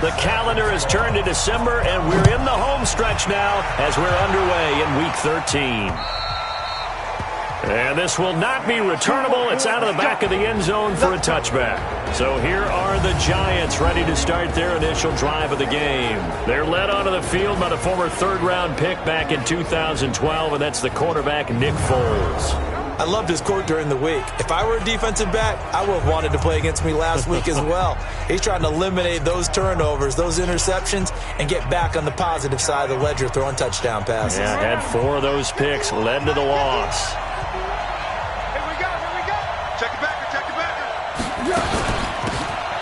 The calendar has turned to December, and we're in the home stretch now as we're underway in Week 13. And this will not be returnable. It's out of the back of the end zone for a touchback. So here are the Giants ready to start their initial drive of the game. They're led onto the field by the former third-round pick back in 2012, and that's the quarterback Nick Foles. I loved his quote during the week. If I were a defensive back, I would have wanted to play against me last week as well. He's trying to eliminate those turnovers, those interceptions, and get back on the positive side of the ledger throwing touchdown passes. Yeah, had 4 of those picks, led to the loss.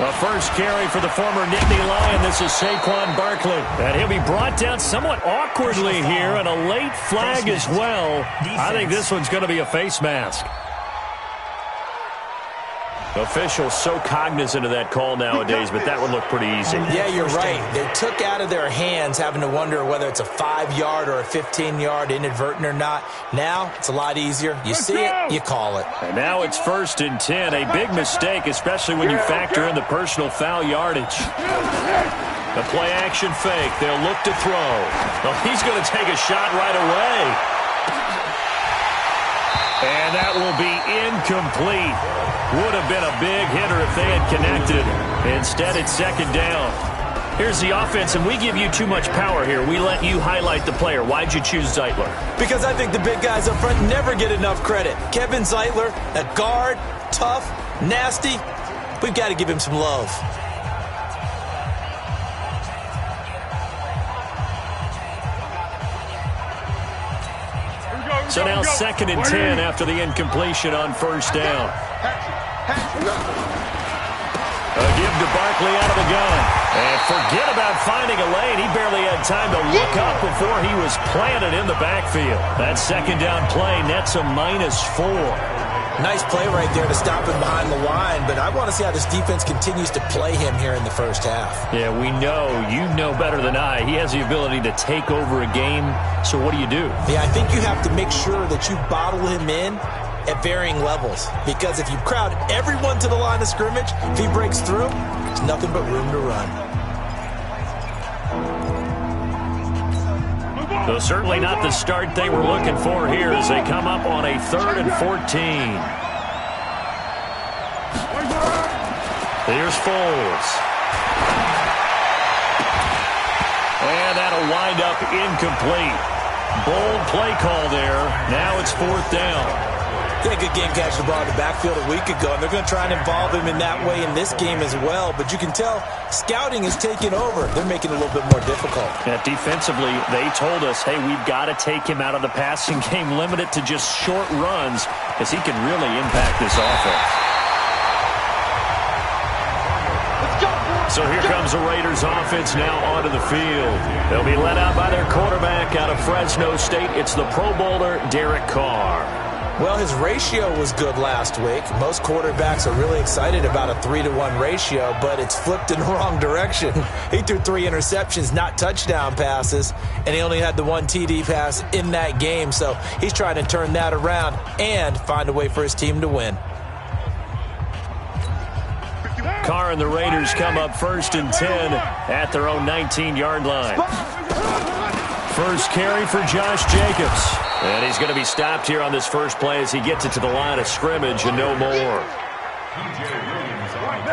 A first carry for the former Nittany Lion. This is Saquon Barkley. And he'll be brought down somewhat awkwardly here, and a late flag as well. I think this one's going to be a face mask. Officials so cognizant of that call nowadays, but that would look pretty easy. Yeah, you're right. They took out of their hands having to wonder whether it's a 5-yard or a 15-yard inadvertent or not. Now, it's a lot easier. You see it, you call it. And now it's 1st and 10. A big mistake, especially when you factor in the personal foul yardage. The play-action fake. They'll look to throw. Well, he's going to take a shot right away. And that will be incomplete. Would have been a big hitter if they had connected. Instead, it's 2nd down. Here's the offense, and we give you too much power here. We let you highlight the player. Why'd you choose Zeitler? Because I think the big guys up front never get enough credit. Kevin Zeitler, a guard, tough, nasty. We've got to give him some love. So now 2nd and 10 after the incompletion on 1st down. A give to Barkley out of the gun. And forget about finding a lane. He barely had time to look up before he was planted in the backfield. That 2nd down play nets a -4. Nice play right there to stop him behind the line, but I want to see how this defense continues to play him here in the first half. Yeah, we know. You know better than I. He has the ability to take over a game, so what do you do? Yeah, I think you have to make sure that you bottle him in at varying levels, because if you crowd everyone to the line of scrimmage, if he breaks through, there's nothing but room to run. So certainly not the start they were looking for here as they come up on a 3rd and 14. Here's Foles. And that'll wind up incomplete. Bold play call there. Now it's 4th down. He had a good game catching the ball in the backfield a week ago, and they're going to try and involve him in that way in this game as well. But you can tell scouting is taking over. They're making it a little bit more difficult. Yeah, defensively, they told us, hey, we've got to take him out of the passing game, limit it to just short runs, because he can really impact this offense. So here comes the Raiders offense now onto the field. They'll be led out by their quarterback out of Fresno State. It's the Pro Bowler, Derek Carr. Well, his ratio was good last week. Most quarterbacks are really excited about a 3-to-1 ratio, but it's flipped in the wrong direction. He threw 3 interceptions, not touchdown passes, and he only had the 1 TD pass in that game. So he's trying to turn that around and find a way for his team to win. Carr and the Raiders come up 1st and 10 at their own 19-yard line. First carry for Josh Jacobs. And he's going to be stopped here on this first play as he gets it to the line of scrimmage and no more.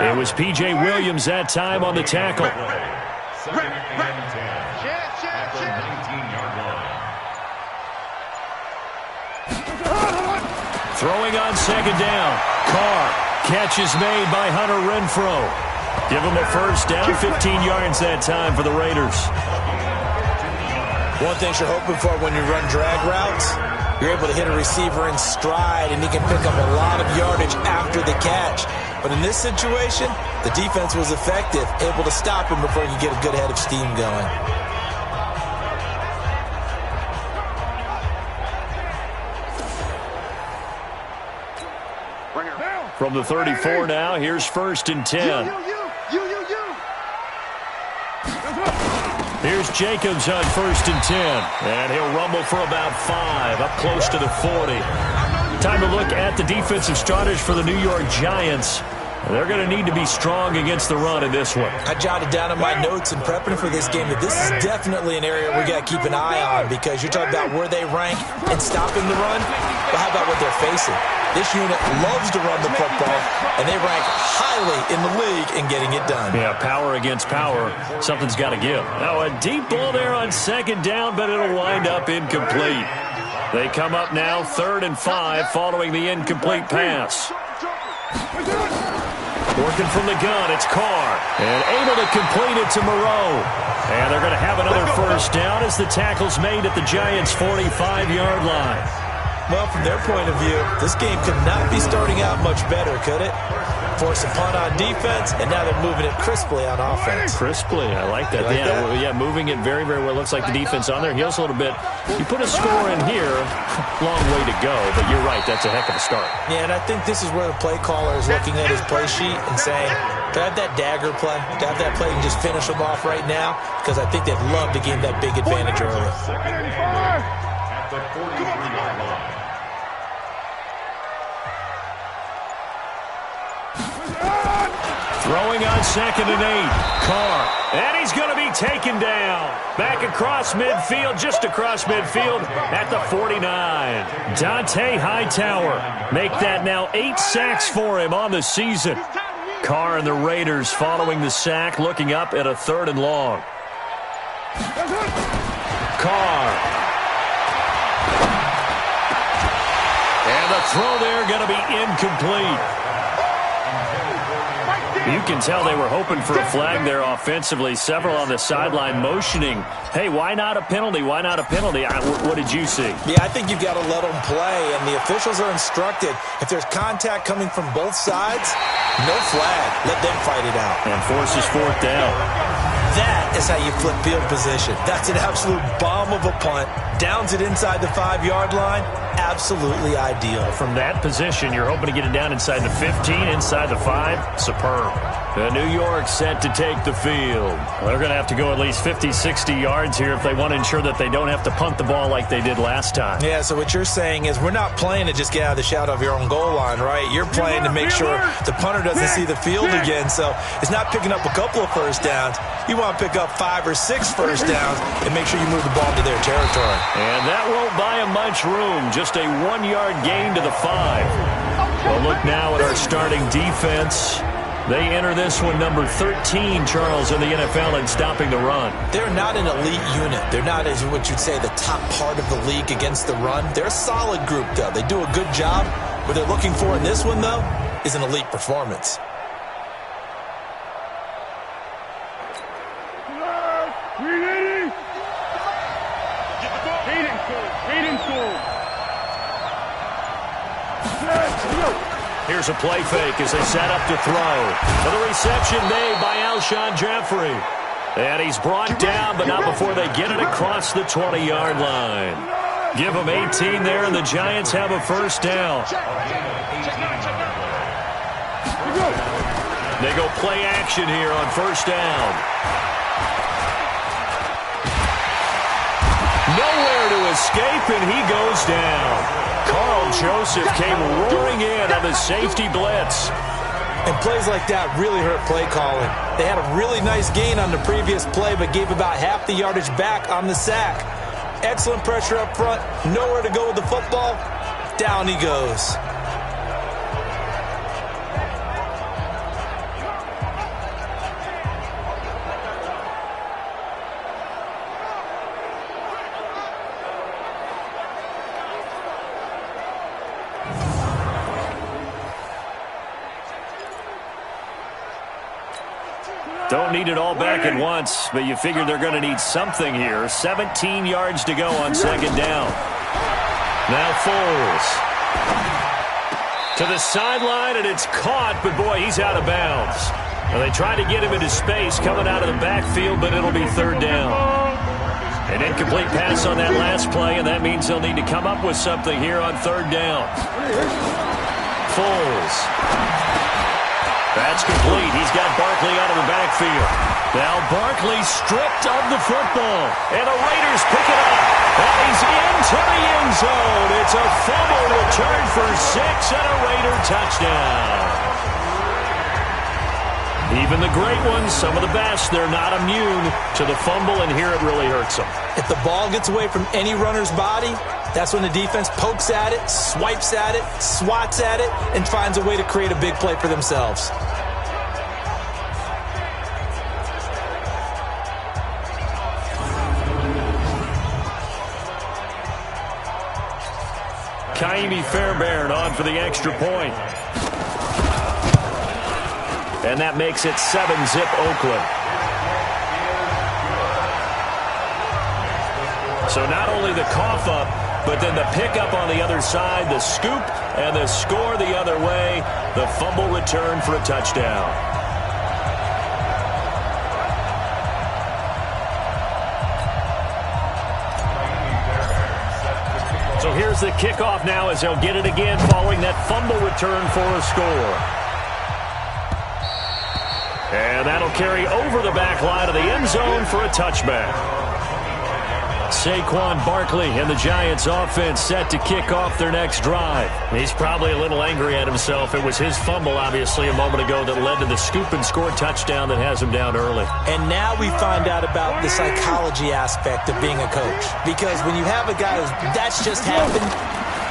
It was P.J. Williams that time on the tackle. Throwing on 2nd down. Carr. Catch is made by Hunter Renfrow. Give him a first down, 15 yards that time for the Raiders. One thing you're hoping for when you run drag routes, you're able to hit a receiver in stride, and he can pick up a lot of yardage after the catch. But in this situation, the defense was effective, able to stop him before he could get a good head of steam going. From the 34 now, here's 1st and 10. Here's Jacobs on 1st and 10. And he'll rumble for about 5, up close to the 40. Time to look at the defensive starters for the New York Giants. They're going to need to be strong against the run in this one. I jotted down in my notes in prepping for this game that this is definitely an area we got to keep an eye on, because you're talking about where they rank in stopping the run. But how about what they're facing? This unit loves to run the football, and they rank highly in the league in getting it done. Yeah, power against power. Something's got to give. Now a deep ball there on second down, but it'll wind up incomplete. They come up now 3rd and 5 following the incomplete pass. Working from the gun, it's Carr. And able to complete it to Moreau. And they're going to have another first down as the tackle's made at the Giants' 45-yard line. Well, from their point of view, this game could not be starting out much better, could it? Force a punt on defense, and now they're moving it crisply on offense. Crisply, I like that. Like that? Yeah, moving it very, very well. Looks like the defense on their heels a little bit. You put a score in here, long way to go, but you're right, that's a heck of a start. Yeah, and I think this is where the play caller is looking at his play sheet and saying, do I have that dagger play? Do I have that play and just finish them off right now? Because I think they'd love to gain that big advantage early. At the 43-yard line. Throwing on 2nd and 8. Carr. And he's going to be taken down. Back across midfield, just across midfield at the 49. Dante Hightower. Make that now 8 sacks for him on the season. Carr and the Raiders following the sack, looking up at a 3rd and long. Carr. And the throw there going to be incomplete. You can tell they were hoping for a flag there offensively. Several on the sideline motioning, hey, why not a penalty? Why not a penalty? What did you see? Yeah, I think you've got to let them play, and the officials are instructed, if there's contact coming from both sides, no flag. Let them fight it out. And forces 4th down. That is how you flip field position. That's an absolute bomb of a punt. Downs it inside the 5-yard line. Absolutely ideal. From that position, you're hoping to get it down inside the 15, inside the 5. Superb. New York set to take the field. They're going to have to go at least 50, 60 yards here if they want to ensure that they don't have to punt the ball like they did last time. Yeah, so what you're saying is we're not playing to just get out of the shadow of your own goal line, right? You're playing to make sure the punter doesn't see the field again. So it's not picking up a couple of first downs. You want to pick up 5 or 6 first downs and make sure you move the ball to their territory. And that won't buy them much room. Just a 1-yard gain to the 5. Well, look now at our starting defense. They enter this one number 13, Charles, in the NFL in stopping the run. They're not an elite unit. They're not, as what you'd say, the top part of the league against the run. They're a solid group, though. They do a good job. What they're looking for in this one, though, is an elite performance. Here's a play fake as they set up to throw. And the reception made by Alshon Jeffrey. And he's brought down, but not before they get it across the 20-yard line. Give them 18 there, and the Giants have a first down. They go play action here on first down. Nowhere to escape, and he goes down. Carl Joseph came roaring in on the safety blitz. And plays like that really hurt play calling. They had a really nice gain on the previous play, but gave about half the yardage back on the sack. Excellent pressure up front. Nowhere to go with the football. Down he goes. Don't need it all back at once, but you figure they're going to need something here. 17 yards to go on second down. Now Foles. To the sideline, and it's caught, but boy, he's out of bounds. Well, they tried to get him into space coming out of the backfield, but it'll be third down. An incomplete pass on that last play, and that means they'll need to come up with something here on third down. Foles. That's complete. He's got Barkley out of the backfield. Now Barkley stripped of the football. And the Raiders pick it up. And he's into the end zone. It's a fumble return for 6 and a Raider touchdown. Even the great ones, some of the best, they're not immune to the fumble, and here it really hurts them. If the ball gets away from any runner's body, that's when the defense pokes at it, swipes at it, swats at it, and finds a way to create a big play for themselves. Kaimi Fairbairn on for the extra point. And that makes it 7-zip Oakland. So not only the cough up, but then the pickup on the other side, the scoop, and the score the other way. The fumble return for a touchdown. So here's the kickoff now as they'll get it again following that fumble return for a score. And that'll carry over the back line of the end zone for a touchback. Saquon Barkley and the Giants offense set to kick off their next drive. He's probably a little angry at himself. It was his fumble, obviously, a moment ago that led to the scoop and score touchdown that has him down early. And now we find out about the psychology aspect of being a coach. Because when you have a guy that's just happened,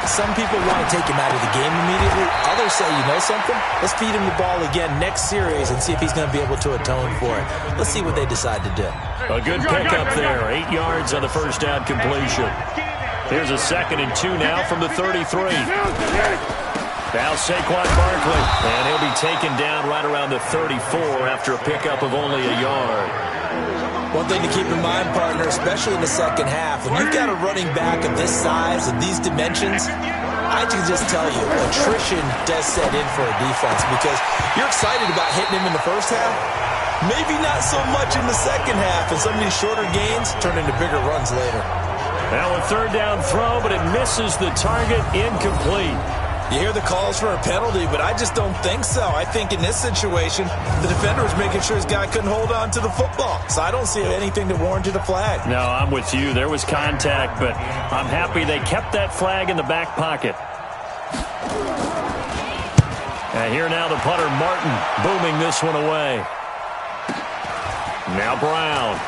some people want to take him out of the game immediately. Others say, you know something? Let's feed him the ball again next series and see if he's going to be able to atone for it. Let's see what they decide to do. A good pickup there. 8 yards on the first down completion. Here's a 2nd and 2 now from the 33. Now Saquon Barkley. And he'll be taken down right around the 34 after a pickup of only a yard. One thing to keep in mind, partner, especially in the second half, when you've got a running back of this size and these dimensions, I can just tell you, attrition does set in for a defense because you're excited about hitting him in the first half. Maybe not so much in the second half, and some of these shorter gains turn into bigger runs later. Now a 3rd down throw, but it misses the target, incomplete. You hear the calls for a penalty, but I just don't think so. I think in this situation, the defender was making sure his guy couldn't hold on to the football. So I don't see anything that warranted a flag. No, I'm with you. There was contact, but I'm happy they kept that flag in the back pocket. And here now the punter, Martin, booming this one away. Now Brown.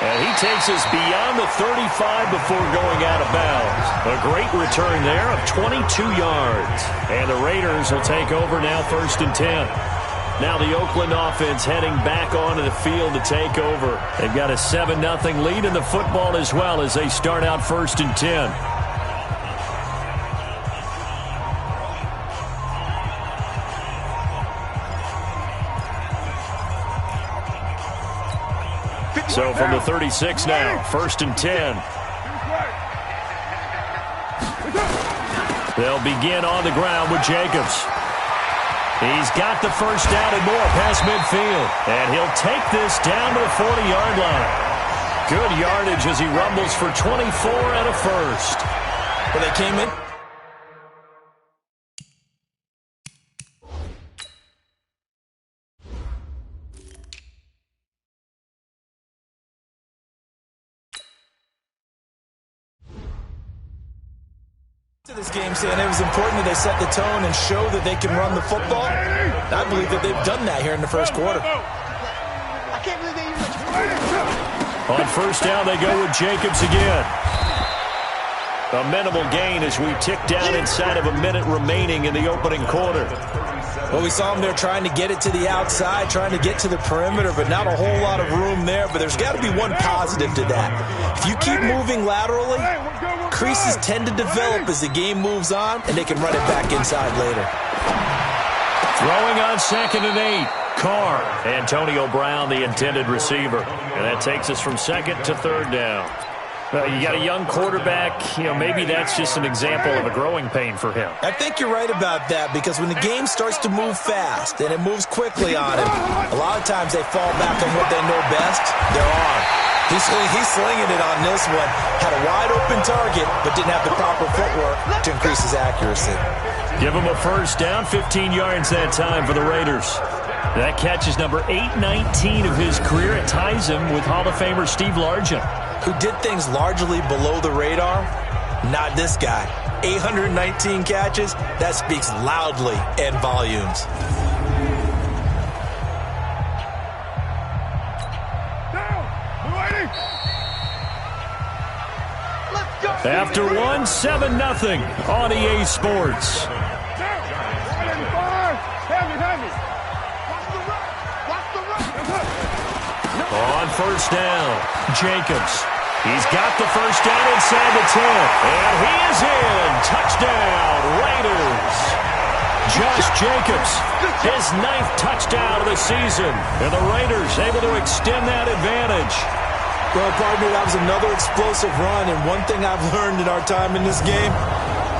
And he takes us beyond the 35 before going out of bounds. A great return there of 22 yards. And the Raiders will take over now 1st and 10. Now the Oakland offense heading back onto the field to take over. They've got a 7-0 lead in the football as well as they start out 1st and 10. So from the 36 now, 1st and 10. They'll begin on the ground with Jacobs. He's got the first down and more past midfield. And he'll take this down to the 40-yard line. Good yardage as he rumbles for 24 and a first. Well, they came in. To this game saying it was important that they set the tone and show that they can run the football. And I believe that they've done that here in the first quarter. On 1st down, they go with Jacobs again. A minimal gain as we tick down inside of a minute remaining in the opening quarter. Well, we saw them there trying to get it to the outside, trying to get to the perimeter, but not a whole lot of room there. But there's got to be one positive to that. If you keep moving laterally, creases tend to develop as the game moves on, and they can run it back inside later. Throwing on 2nd and 8. Carr. Antonio Brown, the intended receiver. And that takes us from 2nd to 3rd down. You got a young quarterback, maybe that's just an example of a growing pain for him. I think you're right about that because when the game starts to move fast and it moves quickly on him, a lot of times they fall back on what they know best, their arm. He's slinging it on this one. Had a wide-open target, but didn't have the proper footwork to increase his accuracy. Give him a first down, 15 yards that time for the Raiders. That catch is number 819 of his career. It ties him with Hall of Famer Steve Largent, who did things largely below the radar. Not this guy. 3rd and 4 now. 819 catches, that speaks loudly in volumes. After one, 7-0 on EA Sports. On first down, Jacobs. He's got the first down inside the 10. And he is in. Touchdown, Raiders. Josh Jacobs, his 9th touchdown of the season. And the Raiders able to extend that advantage. Well, partner, that was another explosive run, and one thing I've learned in our time in this game,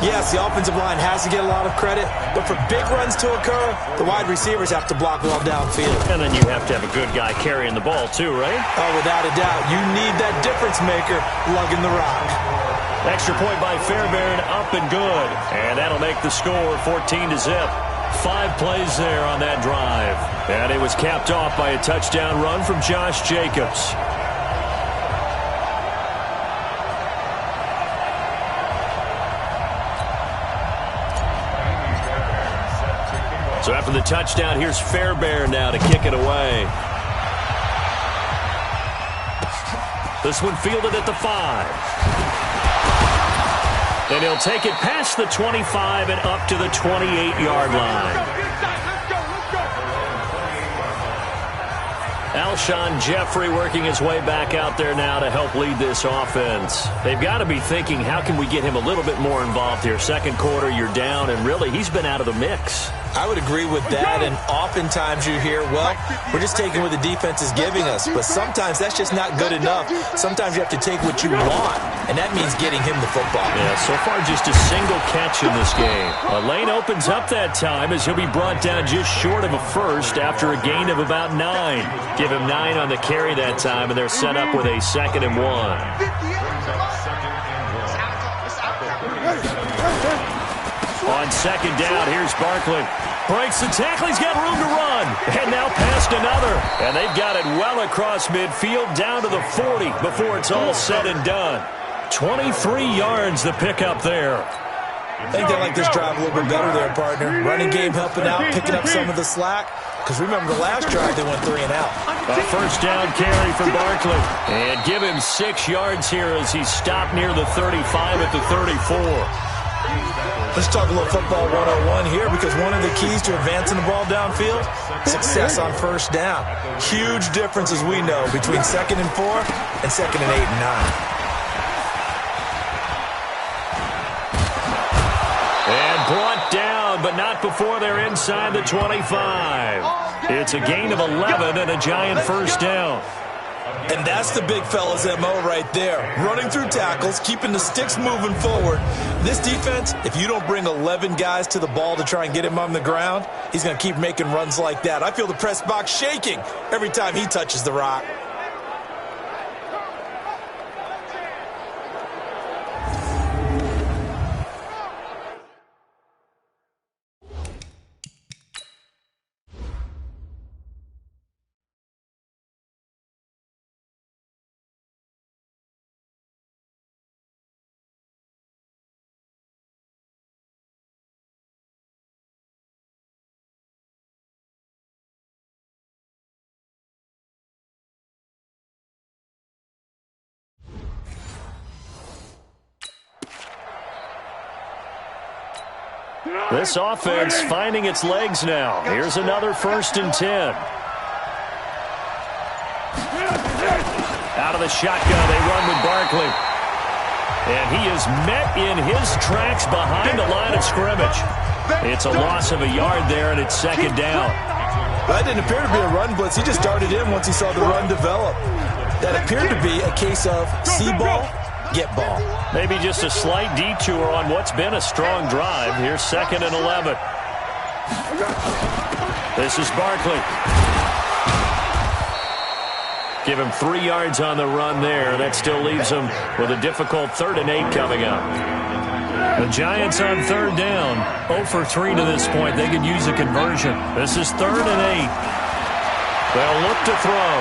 yes, the offensive line has to get a lot of credit, but for big runs to occur, the wide receivers have to block well downfield. And then you have to have a good guy carrying the ball too, right? Oh, without a doubt. You need that difference maker lugging the rock. Extra point by Fairbairn, up and good. And that'll make the score 14-0. 5 plays there on that drive. And it was capped off by a touchdown run from Josh Jacobs. So after the touchdown, here's Fairbairn now to kick it away. This one fielded at the 5. And he'll take it past the 25 and up to the 28-yard line. Alshon Jeffrey working his way back out there now to help lead this offense. They've got to be thinking, how can we get him a little bit more involved here? Second quarter, you're down, and really, he's been out of the mix. I would agree with that, and oftentimes you hear, well, we're just taking what the defense is giving us, but sometimes that's just not good enough. Sometimes you have to take what you want, and that means getting him the football. Yeah, so far just a single catch in this game. A lane opens up that time as he'll be brought down just short of a first after a gain of about 9. Give him 9 on the carry that time, and they're set up with a 2nd and 1. On second down, here's Barkley. Breaks the tackle, he's got room to run. And now past another. And they've got it well across midfield down to the 40 before it's all said and done. 23 yards the pickup there. I think they like this drive a little bit better there, partner. Running game helping out, picking up some of the slack. Because remember, the last drive they went 3 and out. A first down carry for Barkley. And give him 6 yards here as he stopped near the 35 at the 34. Let's talk a little football 101 here, because one of the keys to advancing the ball downfield, success on first down. Huge difference, as we know, between 2nd and 4 and 2nd and 8 and 9. And brought down, but not before they're inside the 25. It's a gain of 11 and a giant first down. And that's the big fella's MO right there. Running through tackles, keeping the sticks moving forward. This defense, if you don't bring 11 guys to the ball to try and get him on the ground, he's going to keep making runs like that. I feel the press box shaking every time he touches the rock. This offense finding its legs now. Here's another 1st and 10. Out of the shotgun, they run with Barkley. And he is met in his tracks behind the line of scrimmage. It's a loss of a yard there, and it's 2nd down. That didn't appear to be a run blitz. He just darted in once he saw the run develop. That appeared to be a case of see ball, get ball. Maybe just a slight detour on what's been a strong drive. Here's 2nd and 11. This is Barkley. Give him 3 yards on the run there. That still leaves him with a difficult 3rd and 8 coming up. The Giants on 3rd down. 0 for 3 to this point. They could use a conversion. This is 3rd and 8. They'll look to throw.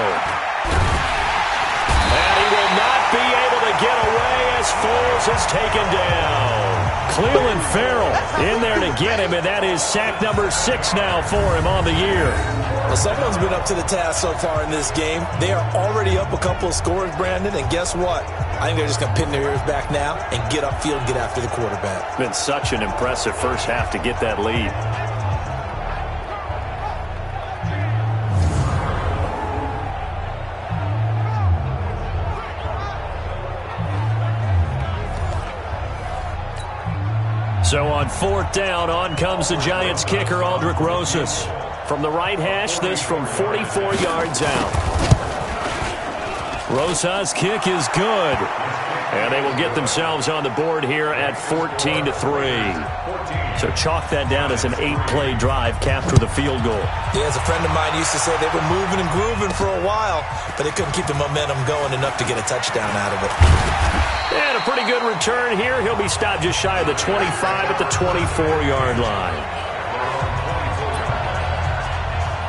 And he will not be able to get away as Foles is taken down. Cleveland Farrell in there to get him, and that is sack number 6 now for him on the year. Well, someone's been up to the task so far in this game. They are already up a couple of scores, Brandon, and guess what? I think they're just going to pin their ears back now and get upfield and get after the quarterback. Been such an impressive first half to get that lead. So on 4th down, on comes the Giants kicker, Aldrick Rosas. From the right hash, this from 44 yards out. Rosas' kick is good. And they will get themselves on the board here at 14-3. So chalk that down as an 8-play drive, capture the field goal. Yeah, as a friend of mine used to say, they were moving and grooving for a while, but they couldn't keep the momentum going enough to get a touchdown out of it. And a pretty good return here. He'll be stopped just shy of the 25 at the 24-yard line.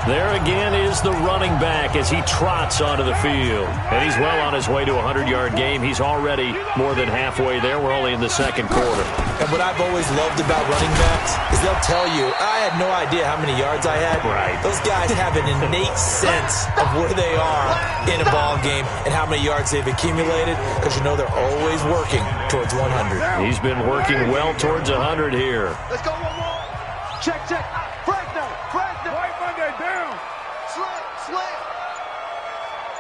There again is the running back as he trots onto the field. And he's well on his way to a 100-yard game. He's already more than halfway there. We're only in the second quarter. And what I've always loved about running backs is they'll tell you, I had no idea how many yards I had. Right. Those guys have an innate sense of where they are in a ball game and how many yards they've accumulated, because you know they're always working towards 100. He's been working well towards 100 here. Let's go one more. Check. Fresno. White Monday down. Slam.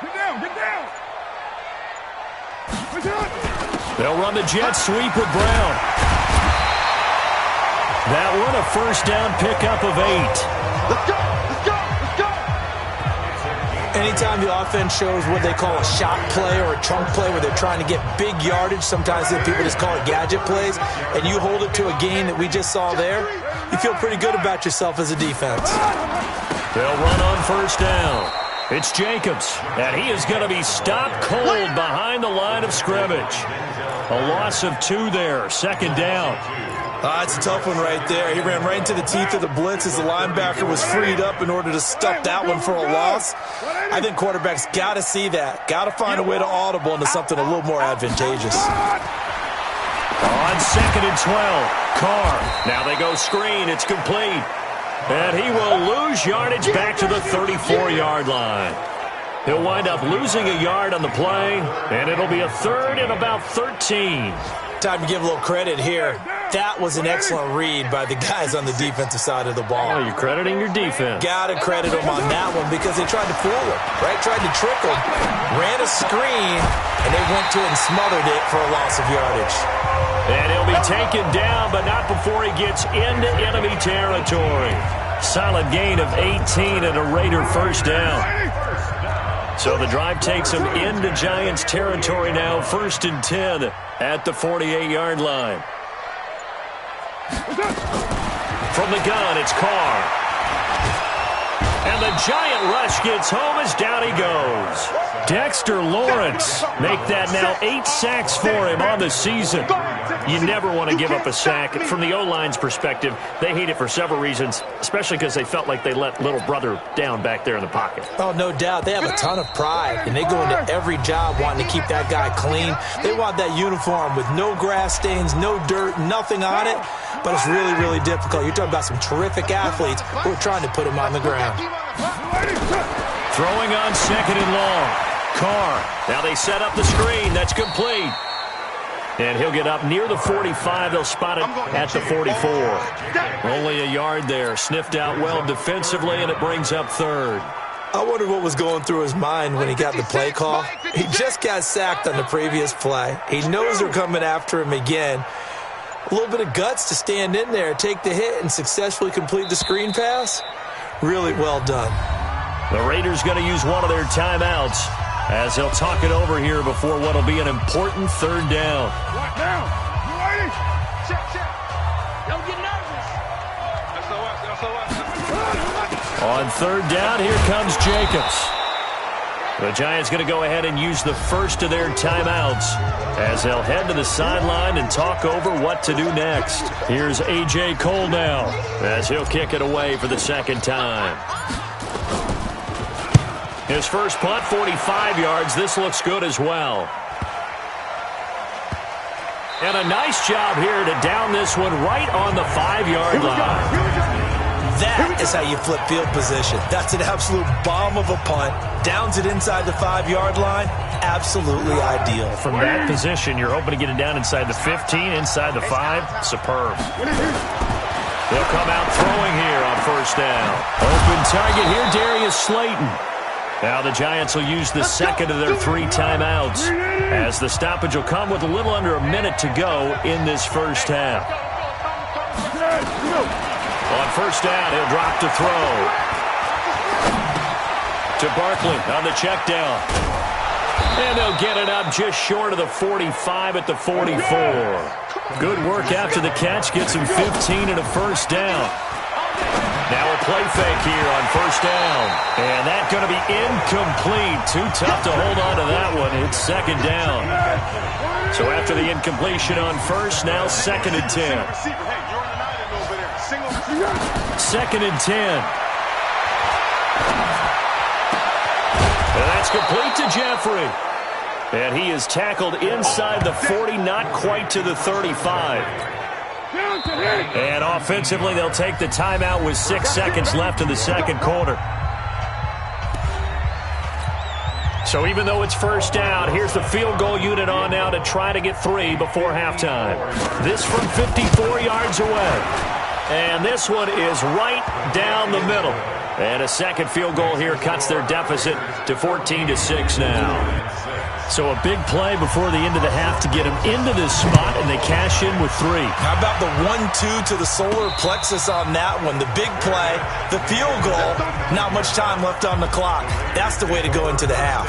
Get down. They'll run the jet sweep with Brown. That one a first down pickup of 8. Let's go. Anytime the offense shows what they call a shot play or a chunk play where they're trying to get big yardage, sometimes people just call it gadget plays, and you hold it to a gain that we just saw there, you feel pretty good about yourself as a defense. They'll run on first down. It's Jacobs, and he is going to be stopped cold behind the line of scrimmage. A loss of 2 there, second down. It's a tough one right there. He ran right into the teeth of the blitz as the linebacker was freed up in order to stuff that one for a loss. I think quarterbacks got to see that. Got to find a way to audible into something a little more advantageous. On 2nd and 12, Carr. Now they go screen. It's complete. And he will lose yardage back to the 34-yard line. He'll wind up losing a yard on the play, and it'll be a 3rd and about 13. Time to give a little credit here. That was an excellent read by the guys on the defensive side of the ball. Oh, you're crediting your defense. Got to credit them on that one because they tried to fool him, right? Tried to trick him, ran a screen, and they went to it and smothered it for a loss of yardage. And he'll be taken down, but not before he gets into enemy territory. Solid gain of 18 and a Raider first down. So the drive takes him into Giants territory now, 1st and 10 at the 48-yard line. From the gun, it's Carr. And the Giant rush gets home as down he goes. Dexter Lawrence make that now 8 sacks for him on the season. You never want to give up a sack. From the O-line's perspective, they hate it for several reasons, especially because they felt like they let little brother down back there in the pocket. Oh, no doubt. They have a ton of pride, and they go into every job wanting to keep that guy clean. They want that uniform with no grass stains, no dirt, nothing on it, but it's really, really difficult. You're talking about some terrific athletes who are trying to put him on the ground. Throwing on 2nd and long. Carr. Now they set up the screen. That's complete. And he'll get up near the 45. They'll spot it at the 44. Only a yard there. Sniffed out well defensively, and it brings up 3rd. I wonder what was going through his mind when he got the play call. He just got sacked on the previous play. He knows they're coming after him again. A little bit of guts to stand in there, take the hit, and successfully complete the screen pass. Really well done. The Raiders going to use one of their timeouts as they'll talk it over here before what will be an important 3rd down. What now? You ready? Check. Don't get nervous. On 3rd down, here comes Jacobs. The Giants going to go ahead and use the first of their timeouts as they'll head to the sideline and talk over what to do next. Here's A.J. Cole now as he'll kick it away for the 2nd time. His first punt, 45 yards. This looks good as well. And a nice job here to down this one right on the 5-yard line. That is how you flip field position. That's an absolute bomb of a punt. Downs it inside the 5-yard line. Absolutely ideal. From that position, you're hoping to get it down inside the 15, inside the 5. Superb. They'll come out throwing here on first down. Open target here, Darius Slayton. Now the Giants will use the second of their 3 timeouts, as the stoppage will come with a little under a minute to go in this first half. On first down, he'll drop to throw. To Barkley on the check down. And they'll get it up just short of the 45 at the 44. Good work after the catch. Gets him 15 and a first down. Now a play fake here on first down. And that's going to be incomplete. Too tough to hold on to that one. It's second down. So after the incompletion on first, now second and 10. Second and 10. And that's complete to Jeffrey. And he is tackled inside the 40, not quite to the 35. And offensively, they'll take the timeout with 6 seconds left in the second quarter. So even though it's first down, here's the field goal unit on now to try to get 3 before halftime. This from 54 yards away. And this one is right down the middle. And a second field goal here cuts their deficit to 14-6 now. So a big play before the end of the half to get them into this spot, and they cash in with 3. How about the 1-2 to the solar plexus on that one? The big play, the field goal, not much time left on the clock. That's the way to go into the half.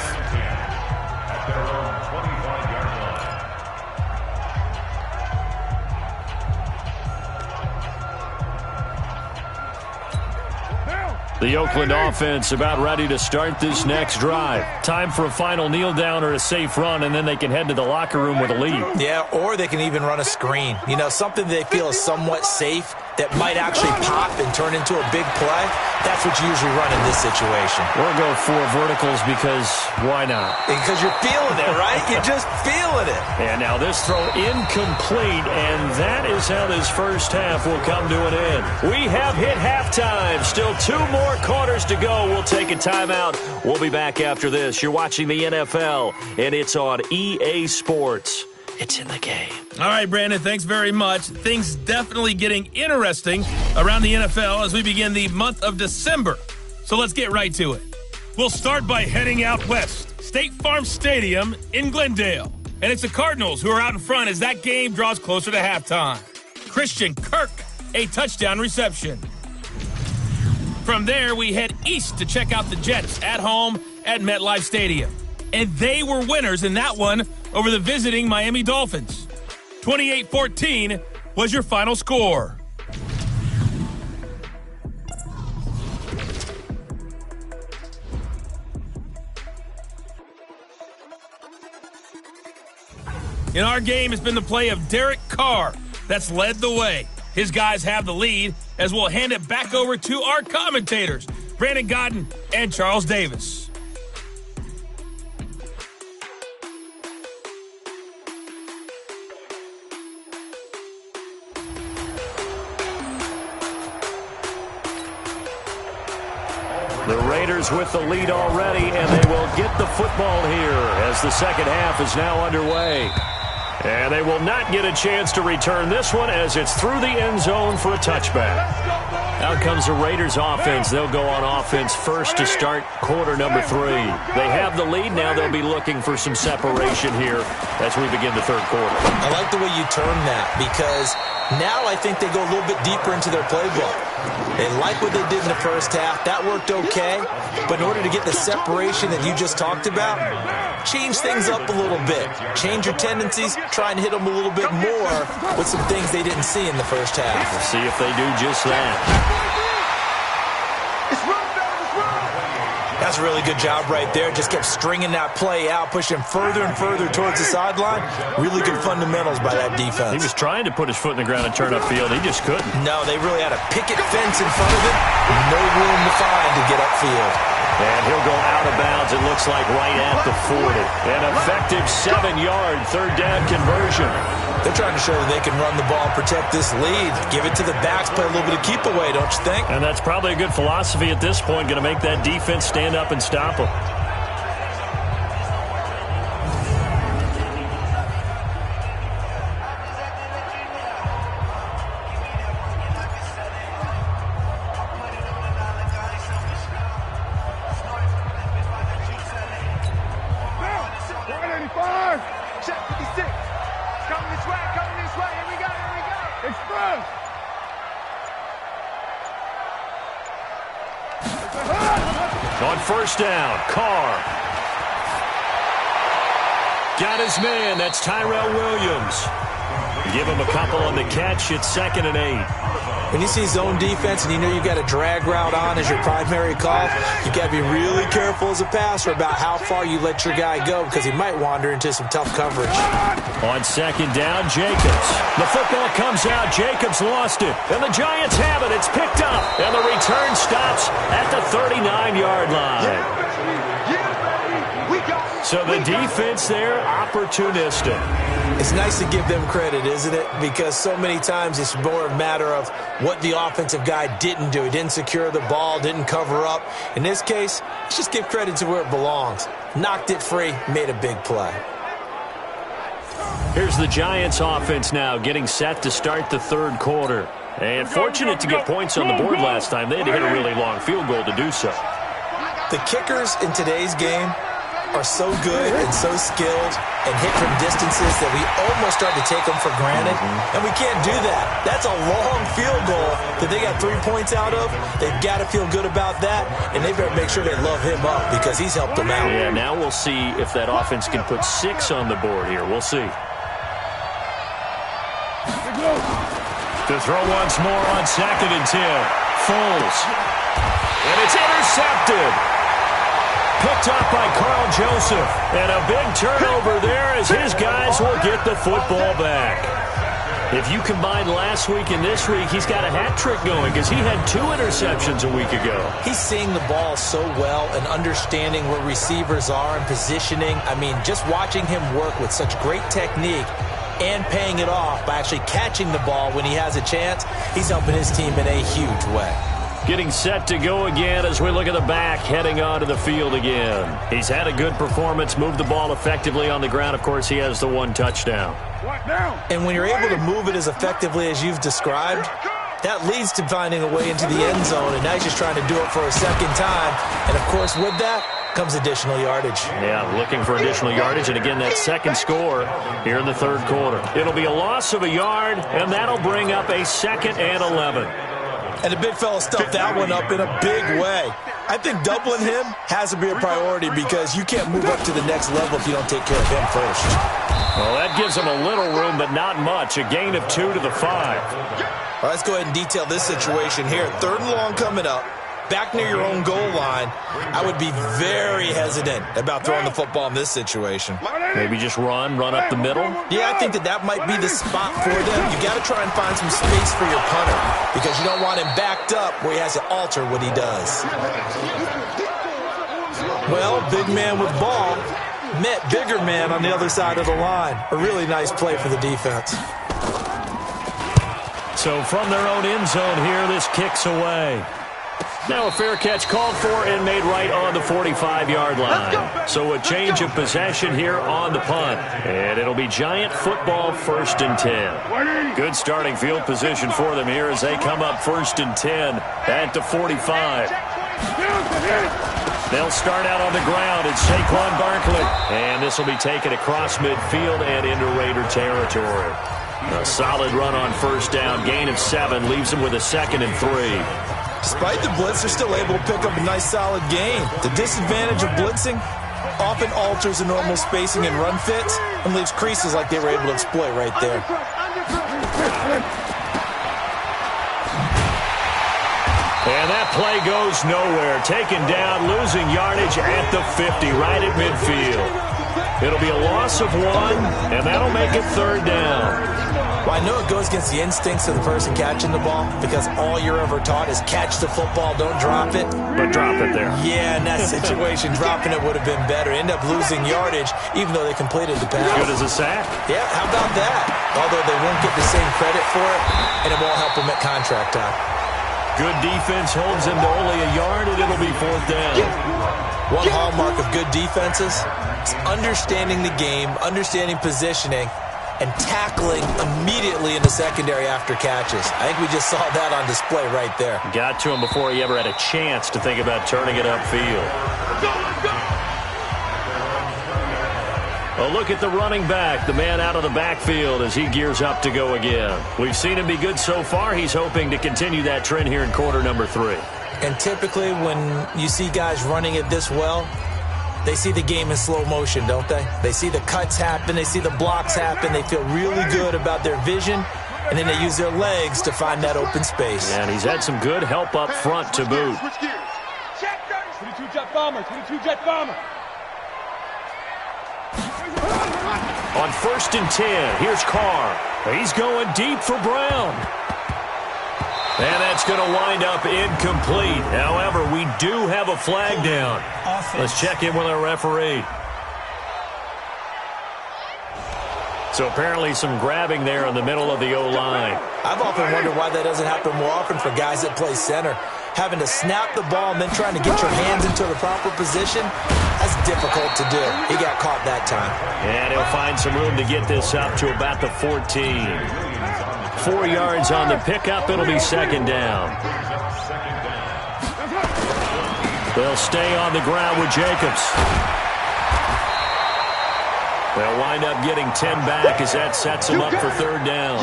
The Oakland offense about ready to start this next drive. Time for a final kneel down or a safe run, and then they can head to the locker room with a lead. Yeah, or they can even run a screen. You know, something they feel is somewhat safe that might actually pop and turn into a big play. That's what you usually run in this situation. Or go 4 verticals because why not? Because you're feeling it, right? You're just feeling it. And now this throw incomplete, and that is how this first half will come to an end. We have hit halftime. Still 2 more quarters to go. We'll take a timeout. We'll be back after this. You're watching the NFL, and it's on EA Sports. It's in the game. All right, Brandon, thanks very much. Things definitely getting interesting around the NFL as we begin the month of December. So let's get right to it. We'll start by heading out west. State Farm Stadium in Glendale. And it's the Cardinals who are out in front as that game draws closer to halftime. Christian Kirk, a touchdown reception. From there, we head east to check out the Jets at home at MetLife Stadium. And they were winners in that one over the visiting Miami Dolphins. 28-14 was your final score. In our game, it's been the play of Derek Carr that's led the way. His guys have the lead as we'll hand it back over to our commentators, Brandon Godden and Charles Davis. The Raiders with the lead already, and they will get the football here as the second half is now underway. And they will not get a chance to return this one as it's through the end zone for a touchback. Out comes the Raiders offense. They'll go on offense first to start quarter number 3. They have the lead. Now they'll be looking for some separation here as we begin the third quarter. I like the way you term that because now I think they go a little bit deeper into their playbook. They like what they did in the first half. That worked okay. But in order to get the separation that you just talked about, change things up a little bit. Change your tendencies. Try and hit them a little bit more with some things they didn't see in the first half. We'll see if they do just that. That's a really good job right there. Just kept stringing that play out, pushing further and further towards the sideline. Really good fundamentals by that defense. He was trying to put his foot in the ground and turn upfield. He just couldn't. No, they really had a picket fence in front of him. No room to find to get upfield. And he'll go out of bounds, it looks like, right at the 40. An effective 7-yard third down conversion. They're trying to show that they can run the ball and protect this lead. Give it to the backs, play a little bit of keep away, don't you think? And that's probably a good philosophy at this point, going to make that defense stand up and stop them. On first down, Carr. Got his man. That's Tyrell Williams. Give him a couple on the catch. It's 2nd and 8. When you see zone defense and you know you've got a drag route on as your primary call, you got to be really careful as a passer about how far you let your guy go because he might wander into some tough coverage. On 2nd down, Jacobs. The football comes out. Jacobs lost it. And the Giants have it. It's picked up. And the return stops at the 39-yard line. So the defense there, opportunistic. It's nice to give them credit, isn't it? Because so many times it's more a matter of what the offensive guy didn't do. He didn't secure the ball, didn't cover up. In this case, let's just give credit to where it belongs. Knocked it free, made a big play. Here's the Giants offense now getting set to start the third quarter. And fortunate to get points on the board last time. They had to hit a really long field goal to do so. The kickers in today's game are so good and so skilled and hit from distances that we almost start to take them for granted. And we can't do that. That's a long field goal that they got 3 points out of. They've got to feel good about that, and they better make sure they love him up because he's helped them out. Yeah, now we'll see if that offense can put 6 on the board here. We'll see. To throw once more on 2nd and 10. Foles. And it's intercepted. Picked up by Carl Joseph. And a big turnover there as his guys will get the football back. If you combine last week and this week, he's got a hat trick going because he had 2 interceptions a week ago. He's seeing the ball so well and understanding where receivers are and positioning. I mean, just watching him work with such great technique and paying it off by actually catching the ball when he has a chance, he's helping his team in a huge way. Getting set to go again as we look at the back, heading onto the field again. He's had a good performance, moved the ball effectively on the ground. Of course, he has the 1 touchdown. And when you're able to move it as effectively as you've described, that leads to finding a way into the end zone, and now he's just trying to do it for a second time. And, of course, with that comes additional yardage. Yeah, looking for additional yardage, and again, that second score here in the third quarter. It'll be a loss of a yard, and that'll bring up a 2nd and 11. And the big fella stuffed that one up in a big way. I think doubling him has to be a priority because you can't move up to the next level if you don't take care of him first. Well, that gives him a little room, but not much. A gain of 2 to the 5. All right, let's go ahead and detail this situation here. 3rd and long coming up. Back near your own goal line, I would be very hesitant about throwing the football in this situation. Maybe just run up the middle? Yeah, I think that might be the spot for them. You got to try and find some space for your punter because you don't want him backed up where he has to alter what he does. Well, big man with ball met bigger man on the other side of the line. A really nice play for the defense. So from their own end zone here, this kicks away. Now a fair catch called for and made right on the 45-yard line. So a change of possession here on the punt. And it'll be Giant football 1st and 10. Good starting field position for them here as they come up 1st and 10 at the 45. They'll start out on the ground. It's Saquon Barkley. And this will be taken across midfield and into Raider territory. A solid run on 1st down. Gain of 7 leaves them with a 2nd and 3. Despite the blitz, they're still able to pick up a nice solid gain. The disadvantage of blitzing often alters the normal spacing and run fits and leaves creases like they were able to exploit right there. And that play goes nowhere. Taken down, losing yardage at the 50, right at midfield. It'll be a loss of 1, and that'll make it 3rd down. Well, I know it goes against the instincts of the person catching the ball because all you're ever taught is catch the football, don't drop it. But drop it there. Yeah, in that situation, dropping it would have been better. End up losing yardage, even though they completed the pass. Good as a sack. Yeah, how about that? Although they won't get the same credit for it, and it won't help them at contract time. Good defense holds him to only a yard, and it'll be 4th down. One hallmark of good defenses is understanding the game, understanding positioning, and tackling immediately in the secondary after catches. I think we just saw that on display right there. Got to him before he ever had a chance to think about turning it upfield. A look at the running back, the man out of the backfield as he gears up to go again. We've seen him be good so far. He's hoping to continue that trend here in quarter number 3. And typically when you see guys running it this well, they see the game in slow motion, don't they? They see the cuts happen. They see the blocks happen. They feel really good about their vision, and then they use their legs to find that open space. And he's had some good help up front to boot. 22-jet bomber, 22-jet bomber. On 1st and 10, here's Carr. He's going deep for Brown. And that's going to wind up incomplete. However, we do have a flag down. Let's check in with our referee. So apparently some grabbing there in the middle of the O-line. I've often wondered why that doesn't happen more often for guys that play center. Having to snap the ball and then trying to get your hands into the proper position, that's difficult to do. He got caught that time. And he'll find some room to get this up to about the 14. 4 yards on the pickup. It'll be 2nd down. They'll stay on the ground with Jacobs. They'll wind up getting 10 back as that sets them up for 3rd down.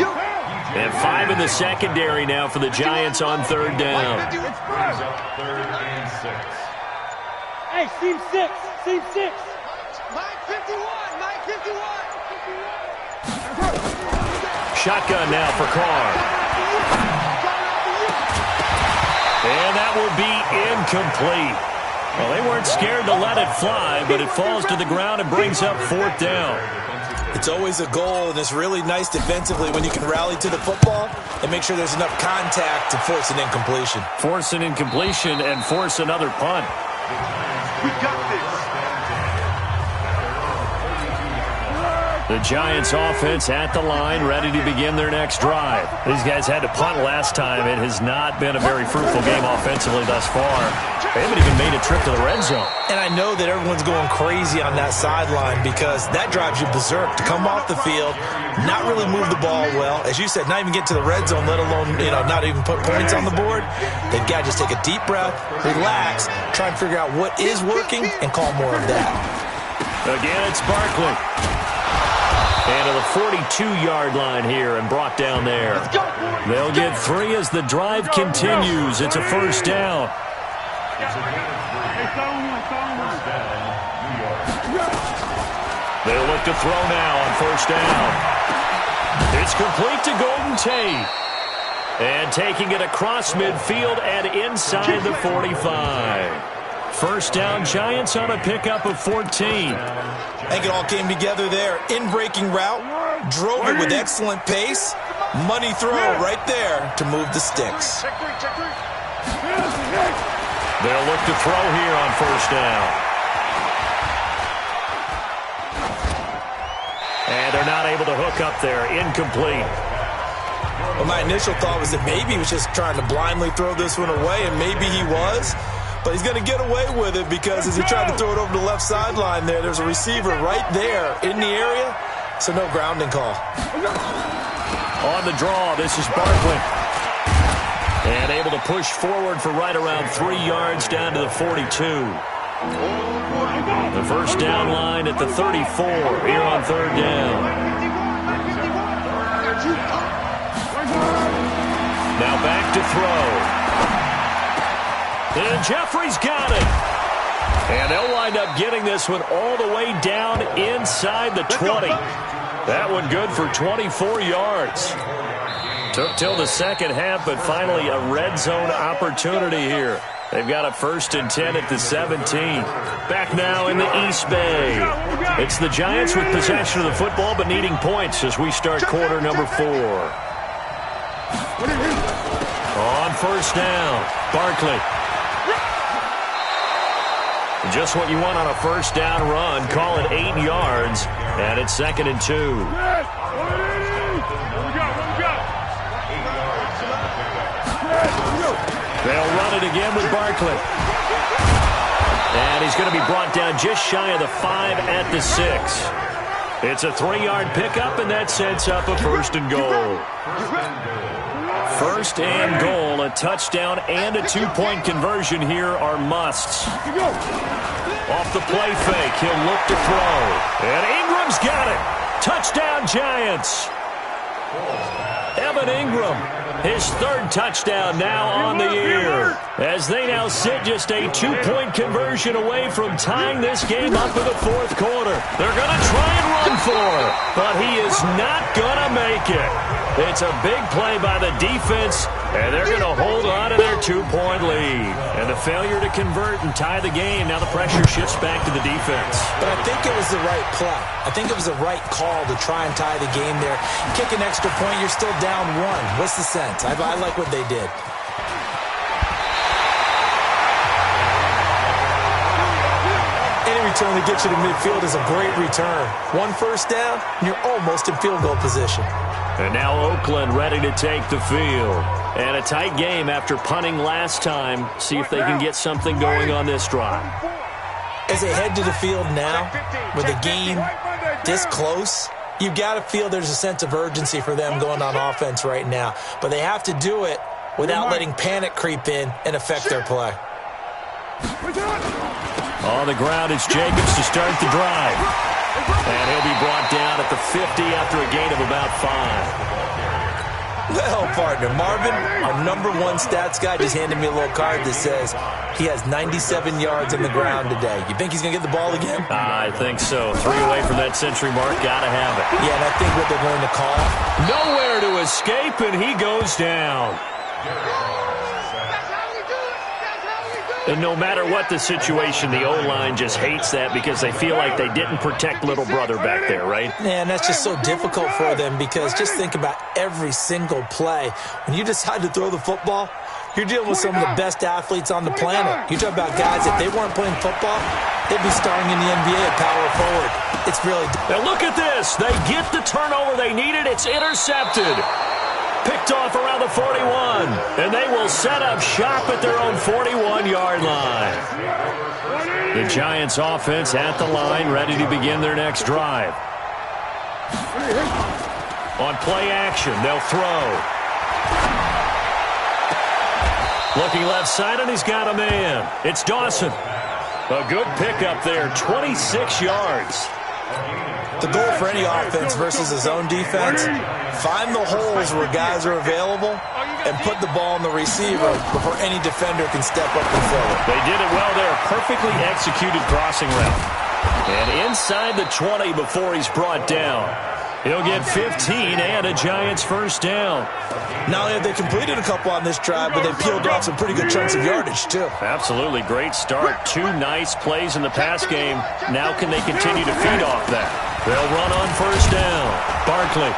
And 5 in the secondary now for the Giants on 3rd down. Hey, seam 6, seam 6. Mike 51, Mike 51. Shotgun now for Carr. And that will be incomplete. Well, they weren't scared to let it fly, but it falls to the ground and brings up 4th down. It's always a goal, and it's really nice defensively when you can rally to the football and make sure there's enough contact to force an incompletion. Force an incompletion and force another punt. We got this. The Giants offense at the line, ready to begin their next drive. These guys had to punt last time. It has not been a very fruitful game offensively thus far. They haven't even made a trip to the red zone. And I know that everyone's going crazy on that sideline because that drives you berserk to come off the field, not really move the ball well. As you said, not even get to the red zone, let alone, not even put points on the board. They've got to just take a deep breath, relax, try and figure out what is working, and call more of that. Again, it's Barkley. And to the 42-yard line here and brought down there. They'll get 3 as the drive continues. It's a 1st down. They'll look to throw now on 1st down. It's complete to Golden Tate. And taking it across midfield and inside the 45. 1st down, Giants on a pickup of 14. I think it all came together there. In-breaking route, drove it with excellent pace. Money throw right there to move the sticks. They'll look to throw here on 1st down. And they're not able to hook up there. Incomplete. Well, my initial thought was that maybe he was just trying to blindly throw this one away, and maybe he was. But he's going to get away with it because as he tried to throw it over the left sideline there's a receiver right there in the area, so no grounding call. On the draw, this is Barkley. And able to push forward for right around 3 yards down to the 42. The 1st down line at the 34 here on 3rd down. Now back to throw. And Jeffrey's got it. And they'll wind up getting this one all the way down inside the 20. That one good for 24 yards. Took till the second half, but finally a red zone opportunity here. They've got a 1st and 10 at the 17. Back now in the East Bay. It's the Giants with possession of the football but needing points as we start quarter number 4. On 1st down, Barkley. Just what you want on a 1st down run. Call it 8 yards, and it's 2nd and 2. They'll run it again with Barkley. And he's going to be brought down just shy of the 5 at the 6. It's a 3-yard pickup, and that sets up a 1st and goal. 1st and goal, a touchdown and a 2-point conversion here are musts. Off the play fake, he'll look to throw. And Ingram's got it. Touchdown, Giants. Evan Ingram, his 3rd touchdown now on the year, as they now sit just a 2-point conversion away from tying this game up in the 4th quarter. They're going to try and run for it, but he is not going to make it. It's a big play by the defense, and they're going to hold on to their 2-point lead. And the failure to convert and tie the game, now the pressure shifts back to the defense. But I think it was the right play. I think it was the right call to try and tie the game there. Kick an extra point, you're still down 1. What's the sense? I like what they did. Any return that gets you to midfield is a great return. 1 1st down, and you're almost in field goal position. And now Oakland ready to take the field. And a tight game after punting last time. See if they can get something going on this drive. As they head to the field now, with the game this close, you've got to feel there's a sense of urgency for them going on offense right now. But they have to do it without letting panic creep in and affect their play. On the ground, it's Jacobs to start the drive. And he'll be brought down at the 50 after a gain of about 5. Well, partner, Marvin, our number 1 stats guy, just handed me a little card that says he has 97 yards on the ground today. You think he's going to get the ball again? I think so. 3 away from that century mark. Got to have it. Yeah, and I think what they're going to call. Nowhere to escape, and he goes down. And no matter what the situation, the O-line just hates that because they feel like they didn't protect little brother back there, right? Yeah, and that's just so difficult for them because just think about every single play. When you decide to throw the football, you're dealing with some of the best athletes on the planet. You talk about guys, if they weren't playing football, they'd be starring in the NBA at power forward. It's really... Now look at this. They get the turnover they needed. It's intercepted. Picked off around the 41, and they will set up shop at their own 41-yard line. The Giants offense at the line, ready to begin their next drive. On play action, they'll throw. Looking left side, and he's got a man. It's Dawson. A good pickup there, 26 yards. The goal for any offense versus a zone defense, find the holes where guys are available and put the ball in the receiver before any defender can step up and fill it. They did it well there. Perfectly executed crossing route. And inside the 20 before he's brought down. He'll get 15 and a Giants 1st down. Not only have they completed a couple on this drive, but they peeled off some pretty good chunks of yardage, too. Absolutely. Great start. 2 nice plays in the pass game. Now can they continue to feed off that? They'll run on 1st down. Barkley.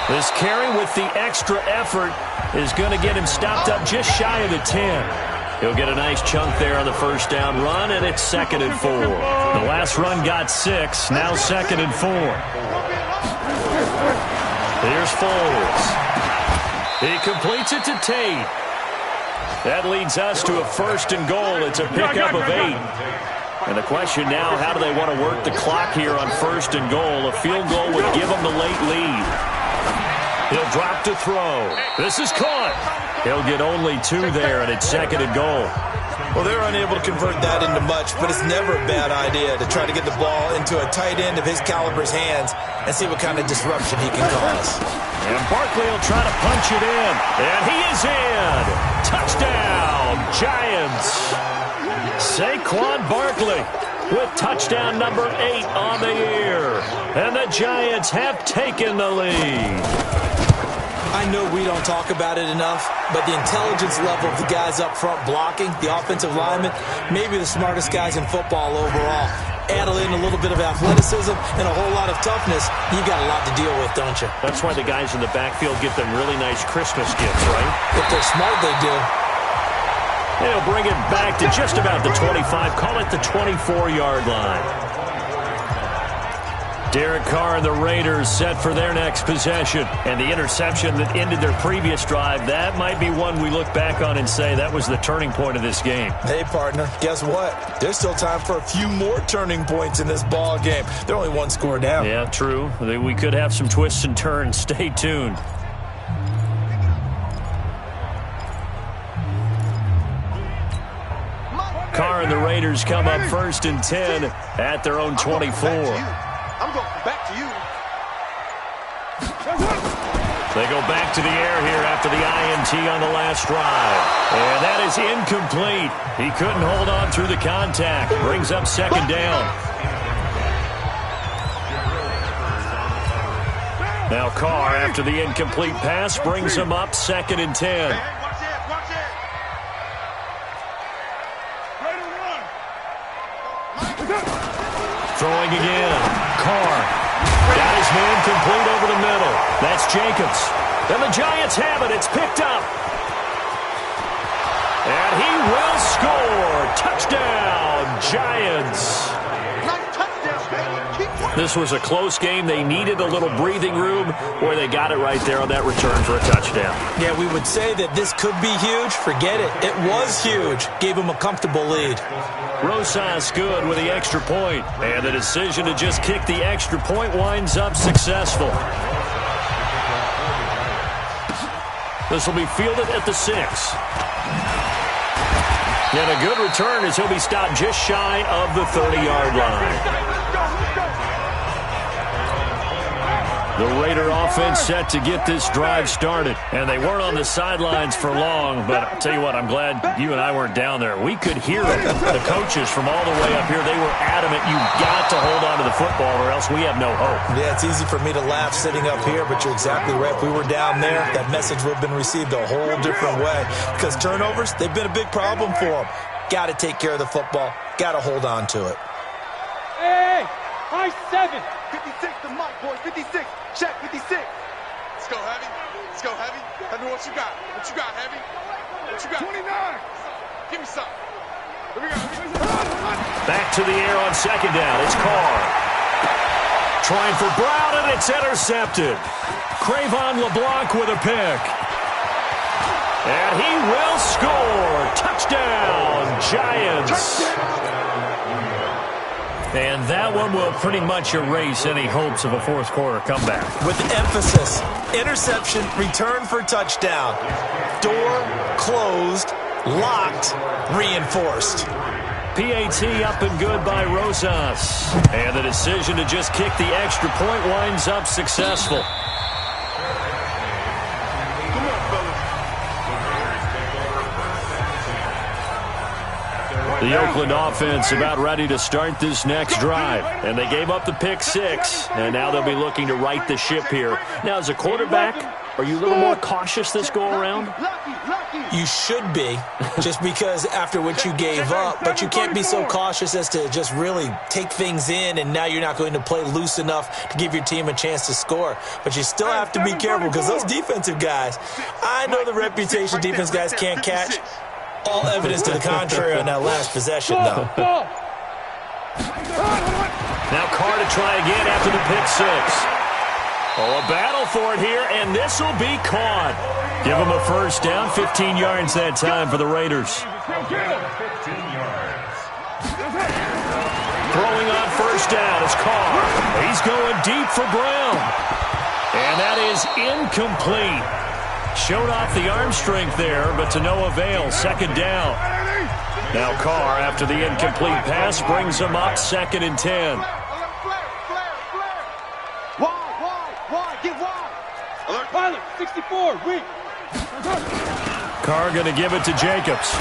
This carry with the extra effort is going to get him stopped up just shy of the 10. He'll get a nice chunk there on the 1st down run, and it's 2nd and 4. The last run got 6, now 2nd and 4. Here's Foles. He completes it to Tate. That leads us to a 1st and goal. It's a pickup of 8. And the question now, how do they want to work the clock here on 1st and goal? A field goal would give them the late lead. He'll drop to throw. This is caught. He'll get only 2 there, and it's 2nd and goal. Well, they're unable to convert that into much, but it's never a bad idea to try to get the ball into a tight end of his caliber's hands and see what kind of disruption he can cause. And Barkley will try to punch it in, and he is in. Touchdown, Giants. Saquon Barkley with touchdown number 8 on the year. And the Giants have taken the lead. I know we don't talk about it enough, but the intelligence level of the guys up front blocking, the offensive linemen, maybe the smartest guys in football overall. Add in a little bit of athleticism and a whole lot of toughness, you got a lot to deal with, don't you? That's why the guys in the backfield get them really nice Christmas gifts, right? If they're smart, they do. They'll bring it back to just about the 25. Call it the 24-yard line. Derek Carr and the Raiders set for their next possession. And the interception that ended their previous drive, that might be one we look back on and say that was the turning point of this game. Hey, partner, guess what? There's still time for a few more turning points in this ball game. They're only one score down. Yeah, true. We could have some twists and turns. Stay tuned. Carr and the Raiders come up 1st and 10 at their own 24. I'm going back to you. They go back to the air here after the INT on the last drive. And that is incomplete. He couldn't hold on through the contact. Brings up 2nd down. Now Carr, after the incomplete pass, brings him up 2nd and 10. Throwing again. Carr got his man complete over the middle. That's Jacobs. And the Giants have it. It's picked up. And he will score. Touchdown, Giants. This was a close game. They needed a little breathing room, where they got it right there on that return for a touchdown. Yeah, we would say that this could be huge. Forget it. It was huge. Gave him a comfortable lead. Rosas good with the extra point. And the decision to just kick the extra point winds up successful. This will be fielded at the 6. And a good return as he'll be stopped just shy of the 30-yard line. The Raider offense set to get this drive started. And they weren't on the sidelines for long, but I'll tell you what, I'm glad you and I weren't down there. We could hear them. The coaches from all the way up here, they were adamant, you've got to hold on to the football or else we have no hope. Yeah, it's easy for me to laugh sitting up here, but you're exactly right. If we were down there, that message would have been received a whole different way. Because turnovers, they've been a big problem for them. Got to take care of the football. Got to hold on to it. Hey, high 7. 56 to Mike, boy. 56. Check, 56. Let's go, Heavy. Let's go, Heavy. Heavy, what you got? What you got, Heavy? What you got? 29. Give me something. Here we go. Back to the air on 2nd down. It's Carr. Trying for Brown, and it's intercepted. Cravon LeBlanc with a pick. And he will score. Touchdown, Giants. And that one will pretty much erase any hopes of a fourth quarter comeback. With emphasis, interception, return for touchdown. Door closed, locked, reinforced. PAT up and good by Rosas. And the decision to just kick the extra point winds up successful. The Oakland offense about ready to start this next drive. And they gave up the pick 6, and now they'll be looking to right the ship here. Now, as a quarterback, are you a little more cautious this go-around? You should be, just because after what you gave up, but you can't be so cautious as to just really take things in, and now you're not going to play loose enough to give your team a chance to score. But you still have to be careful, because those defensive guys, I know the reputation defense guys can't catch. All evidence to the contrary on that last possession, though. Now Carr to try again after the pick 6. Oh, a battle for it here, and this will be caught. Give him a first down, 15 yards that time for the Raiders. Throwing on first down is Carr. He's going deep for Brown. And that is incomplete. Showed off the arm strength there, but to no avail. 2nd down. Now Carr, after the incomplete pass, brings him up 2nd and 10. Wide, get wide. Pilot, 64, weak. Carr going to give it to Jacobs.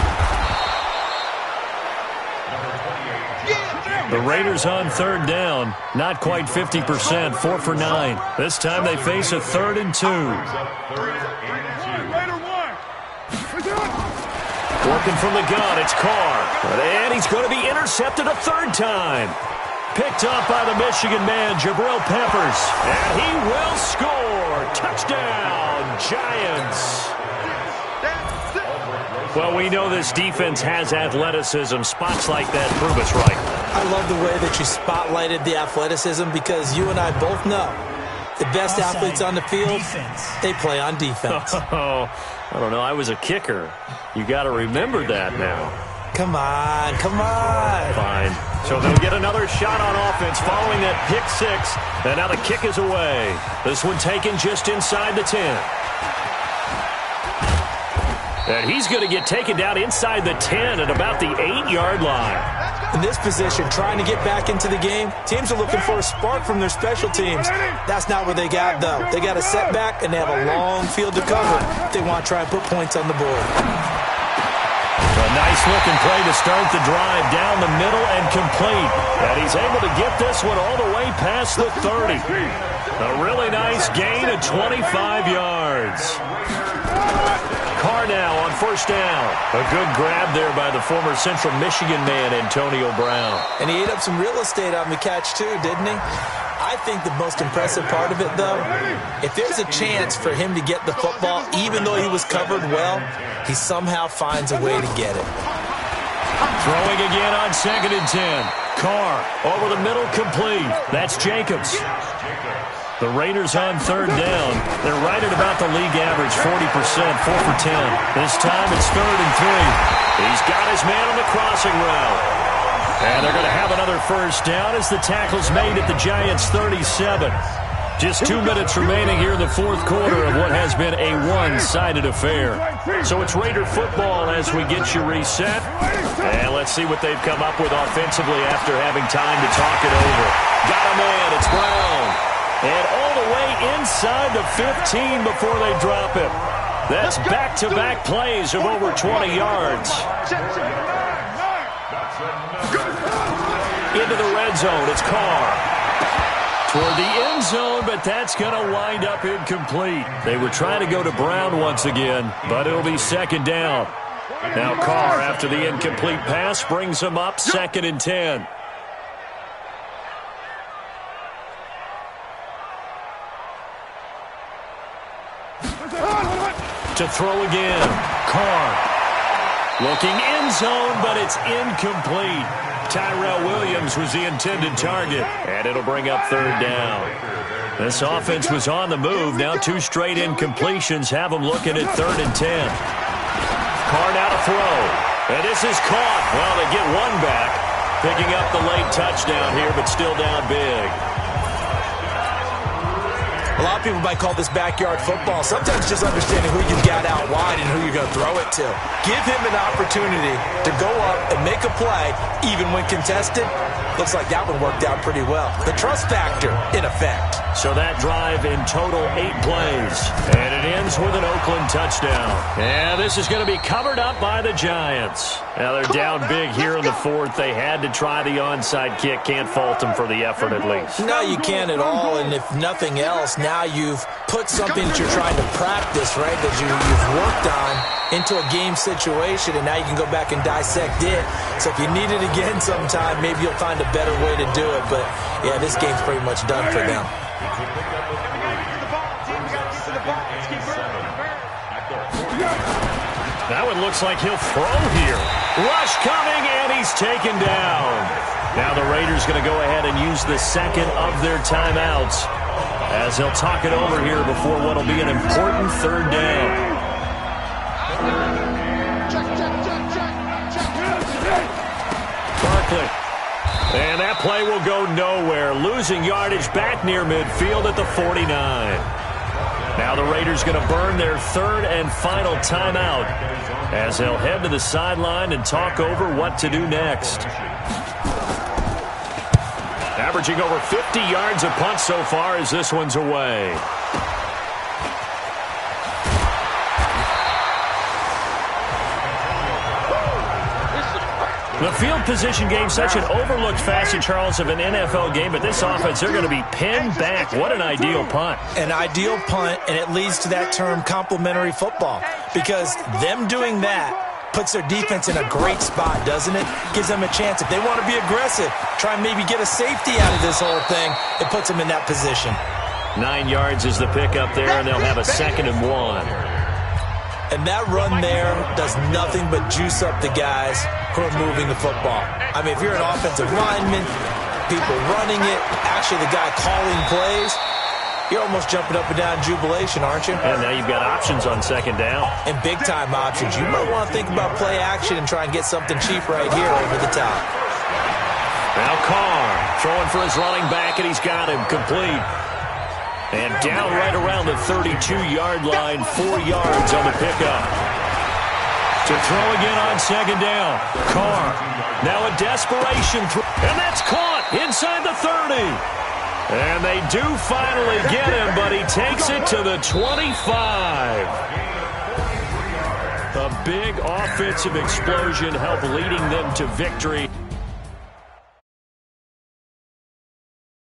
The Raiders on third down. Not quite 50%, 4 for 9. This time they face a 3rd and 2. Working from the gun, it's Carr. And he's going to be intercepted a 3rd time. Picked up by the Michigan man, Jabril Peppers. And he will score. Touchdown, Giants. Well, we know this defense has athleticism. Spots like that prove us right. I love the way that you spotlighted the athleticism because you and I both know the best athletes on the field, they play on defense. Oh, I don't know. I was a kicker. You got to remember that now. Come on, come on. Fine. So they'll get another shot on offense following that pick 6. And now the kick is away. This one taken just inside the 10. And he's going to get taken down inside the 10 at about the 8-yard line. In this position, trying to get back into the game, teams are looking for a spark from their special teams. That's not what they got, though. They got a setback, and they have a long field to cover if they want to try and put points on the board. A nice-looking play to start the drive down the middle and complete. And he's able to get this one all the way past the 30. A really nice gain of 25 yards. Carr now on first down. A good grab there by the former Central Michigan man, Antonio Brown. And he ate up some real estate on the catch, too, didn't he? I think the most impressive part of it, though, if there's a chance for him to get the football, even though he was covered well, he somehow finds a way to get it. Throwing again on 2nd and 10. Carr over the middle, complete. That's Jacobs. The Raiders on third down. They're right at about the league average, 40%, 4 for 10. This time it's 3rd and 3. He's got his man on the crossing route. And they're going to have another first down as the tackle's made at the Giants' 37. Just 2 minutes remaining here in the fourth quarter of what has been a one-sided affair. So it's Raider football as we get you reset. And let's see what they've come up with offensively after having time to talk it over. Got a man, it's Brown. And all the way inside the 15 before they drop him. That's back-to-back plays of over 20 yards. Into the red zone, it's Carr. Toward the end zone, but that's going to wind up incomplete. They were trying to go to Brown once again, but it'll be 2nd down. Now Carr, after the incomplete pass, brings him up 2nd and 10. To throw again. Carr. Looking end zone, but it's incomplete. Tyrell Williams was the intended target, and it'll bring up 3rd down. This offense was on the move. Now 2 straight incompletions have them looking at 3rd and 10. Carr now to throw. And this is caught. Well, they get one back. Picking up the late touchdown here, but still down big. A lot of people might call this backyard football. Sometimes just understanding who you've got out wide and who you're going to throw it to. Give him an opportunity to go up and make a play, even when contested. Looks like that one worked out pretty well. The trust factor, in effect. So that drive in total 8 plays. And it ends with an Oakland touchdown. And this is going to be covered up by the Giants. Now they're down big here in the 4th. They had to try the onside kick. Can't fault them for the effort at least. No, you can't at all. And if nothing else, now you've put something that you're trying to practice, right, that you've worked on into a game situation, and now you can go back and dissect it. So if you need it again sometime, maybe you'll find a better way to do it. But, yeah, this game's pretty much done for them. That one looks like he'll throw here. Rush coming, and he's taken down. Now the Raiders going to go ahead and use the 2nd of their timeouts as they'll talk it over here before what will be an important 3rd down. Barkley. And that play will go nowhere. Losing yardage back near midfield at the 49. Now the Raiders going to burn their 3rd and final timeout as they'll head to the sideline and talk over what to do next. Averaging over 50 yards a punt so far as this one's away. The field position game, such an overlooked facet, Charles, of an NFL game, but this offense, they're going to be pinned back. What an ideal punt. An ideal punt, and it leads to that term complementary football, because them doing that puts their defense in a great spot, doesn't it? Gives them a chance. If they want to be aggressive, try and maybe get a safety out of this whole thing, it puts them in that position. 9 yards is the pick up there, and they'll have a 2nd and 1. And that run there does nothing but juice up the guys who are moving the football. I mean, if you're an offensive lineman, people running it, actually the guy calling plays, you're almost jumping up and down in jubilation, aren't you? And now you've got options on 2nd down. And big-time options. You might want to think about play action and try and get something cheap right here over the top. Now Carr throwing for his running back, and he's got him complete. And down right around the 32-yard line, 4 yards on the pickup. To throw again on 2nd down. Carr, now a desperation throw. And that's caught inside the 30. And they do finally get him, but he takes it to the 25. A big offensive explosion helped leading them to victory